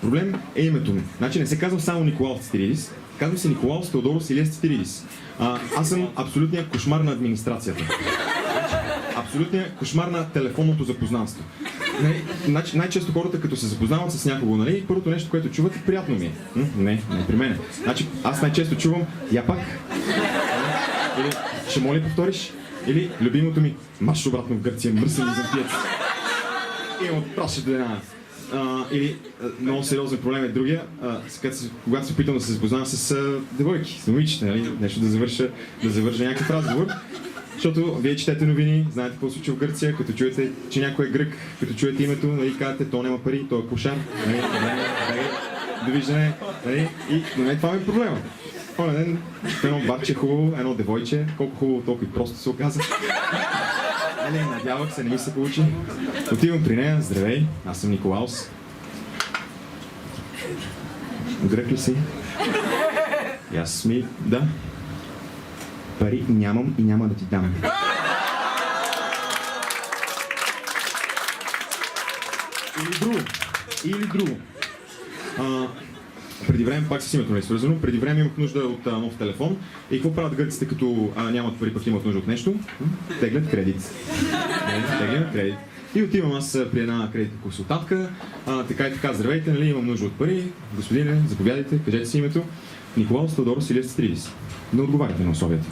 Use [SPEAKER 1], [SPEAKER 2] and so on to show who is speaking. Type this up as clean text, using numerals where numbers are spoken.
[SPEAKER 1] Проблем е името ми. Значи не се казва само Николаус Цитиридис, казва се Николаус Теодорос Илиас Цитиридис. Аз съм абсолютният кошмар на администрацията. Абсолютният кошмар на телефонното запознанство. Най-често хората, като се запознават с някого, нали, първото нещо, което чуват, е приятно ми е. Не при мен. Значи, аз най-често чувам я пак. Или ще моля повториш? Или любимото ми марш обратно в Гърция, мръсен византиец. И отпращаш до една. Или много сериозен проблем е другия, когато се опитам да се запознавам с девойки, с момичета, нали, нещо да завържа някакъв разговор. Защото вие четете новини, знаете какво се случва в Гърция, като чуете, че някой е грък, като чуете името, нали, казвате, то няма пари, то е кошар, нали, довиждане, нали, и това ми е проблема. Оня ден, едно бабче хубаво, едно девойче, колко хубаво, толкова и просто се оказа. Надявах се, не ми се получи. Отивам при нея, здравей, аз съм Николаус. Грък ли си? И аз ми, да. Пари нямам и няма да ти дам. Или друго. Преди време, пак с името не е свързано, преди време имах нужда от нов телефон и какво правят гърците, като нямат пари, пък имат нужда от нещо? Теглят кредит. И отивам аз при една кредитна консултантка, така и така, здравейте, нали, имам нужда от пари, господине, заповядайте, кажете си името. Николаус Теодорос Илиас Цитиридис. Не отговаряте на условията.